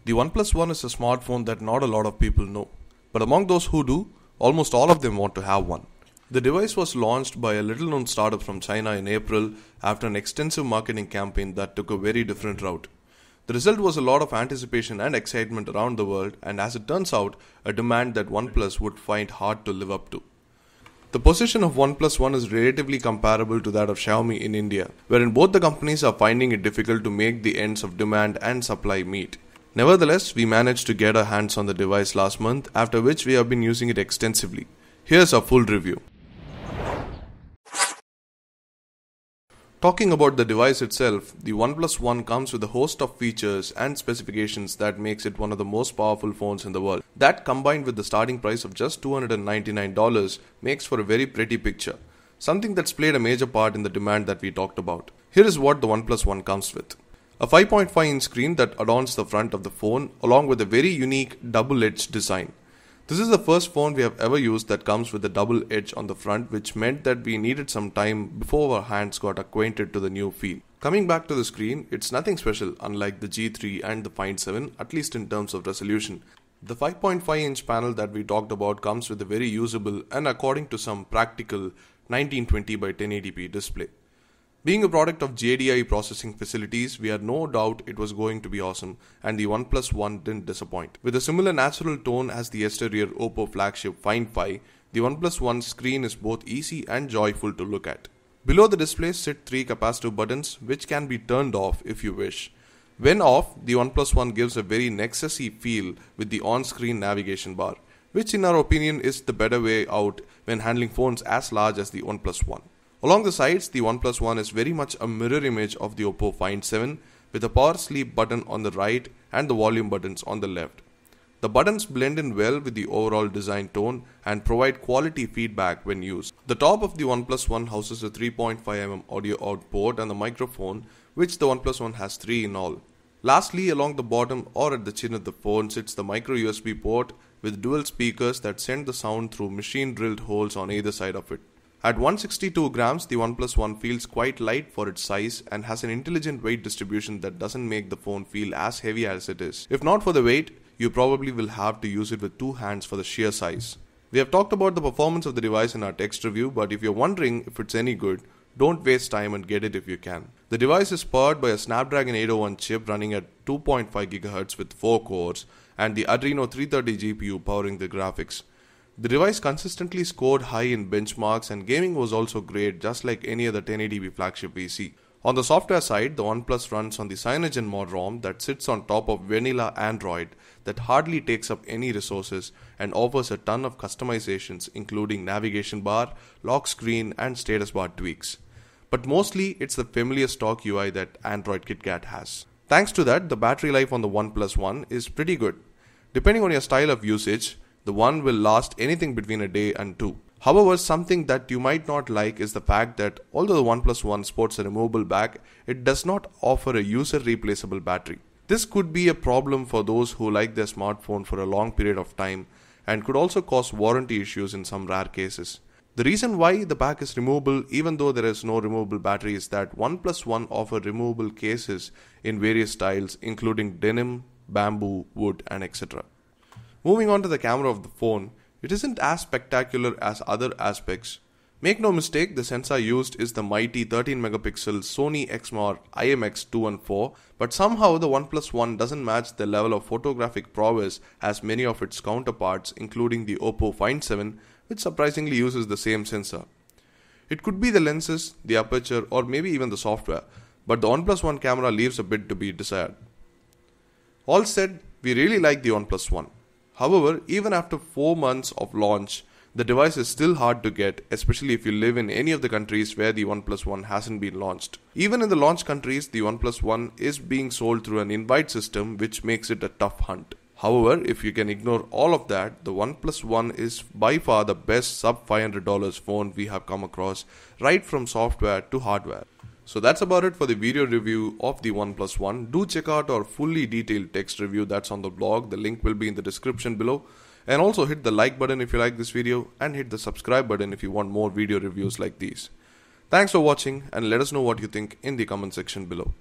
The OnePlus One is a smartphone that not a lot of people know, but among those who do, almost all of them want to have one. The device was launched by a little-known startup from China in April after an extensive marketing campaign that took a very different route. The result was a lot of anticipation and excitement around the world, and as it turns out, a demand that OnePlus would find hard to live up to. The position of OnePlus One is relatively comparable to that of Xiaomi in India, wherein both the companies are finding it difficult to make the ends of demand and supply meet. Nevertheless, we managed to get our hands on the device last month, after which we have been using it extensively. Here's our full review. Talking about the device itself, the OnePlus One comes with a host of features and specifications that makes it one of the most powerful phones in the world. That, combined with the starting price of just $299, makes for a very pretty picture, something that's played a major part in the demand that we talked about. Here is what the OnePlus One comes with. A 5.5-inch screen that adorns the front of the phone along with a very unique double-edged design. This is the first phone we have ever used that comes with a double edge on the front, which meant that we needed some time before our hands got acquainted to the new feel. Coming back to the screen, it's nothing special unlike the G3 and the Find 7, at least in terms of resolution. The 5.5-inch panel that we talked about comes with a very usable and, according to some, practical 1920 by 1080p display. Being a product of JDI processing facilities, we had no doubt it was going to be awesome, and the OnePlus One didn't disappoint. With a similar natural tone as the exterior Oppo flagship Find 5, the OnePlus One's screen is both easy and joyful to look at. Below the display sit 3 capacitive buttons, which can be turned off if you wish. When off, the OnePlus One gives a very Nexus-y feel with the on-screen navigation bar, which in our opinion is the better way out when handling phones as large as the OnePlus One. Along the sides, the OnePlus One is very much a mirror image of the Oppo Find 7 with a power sleep button on the right and the volume buttons on the left. The buttons blend in well with the overall design tone and provide quality feedback when used. The top of the OnePlus One houses a 3.5mm audio out port and the microphone, which the OnePlus One has 3 in all. Lastly, along the bottom or at the chin of the phone sits the micro USB port with dual speakers that send the sound through machine drilled holes on either side of it. At 162 grams, the OnePlus One feels quite light for its size and has an intelligent weight distribution that doesn't make the phone feel as heavy as it is. If not for the weight, you probably will have to use it with 2 hands for the sheer size. We have talked about the performance of the device in our text review, but if you're wondering if it's any good, don't waste time and get it if you can. The device is powered by a Snapdragon 801 chip running at 2.5 GHz with 4 cores and the Adreno 330 GPU powering the graphics. The device consistently scored high in benchmarks and gaming was also great, just like any other 1080p flagship PC. On the software side, the OnePlus runs on the CyanogenMod mod ROM that sits on top of vanilla Android that hardly takes up any resources and offers a ton of customizations including navigation bar, lock screen and status bar tweaks. But mostly it's the familiar stock UI that Android KitKat has. Thanks to that, the battery life on the OnePlus One is pretty good. Depending on your style of usage, the One will last anything between a day and 2. However, something that you might not like is the fact that although the OnePlus One sports a removable back, it does not offer a user replaceable battery. This could be a problem for those who like their smartphone for a long period of time and could also cause warranty issues in some rare cases. The reason why the back is removable even though there is no removable battery is that OnePlus One offers removable cases in various styles including denim, bamboo, wood and etc. Moving on to the camera of the phone, it isn't as spectacular as other aspects. Make no mistake, the sensor used is the mighty 13-megapixel Sony Exmor IMX214, but somehow the OnePlus One doesn't match the level of photographic prowess as many of its counterparts, including the Oppo Find 7, which surprisingly uses the same sensor. It could be the lenses, the aperture, or maybe even the software, but the OnePlus One camera leaves a bit to be desired. All said, we really like the OnePlus One. However, even after 4 months of launch, the device is still hard to get, especially if you live in any of the countries where the OnePlus One hasn't been launched. Even in the launch countries, the OnePlus One is being sold through an invite system, which makes it a tough hunt. However, if you can ignore all of that, the OnePlus One is by far the best sub $500 phone we have come across, right from software to hardware. So that's about it for the video review of the OnePlus One. Do check out our fully detailed text review that's on the blog. The link will be in the description below. And also hit the like button if you like this video and hit the subscribe button if you want more video reviews like these. Thanks for watching and let us know what you think in the comment section below.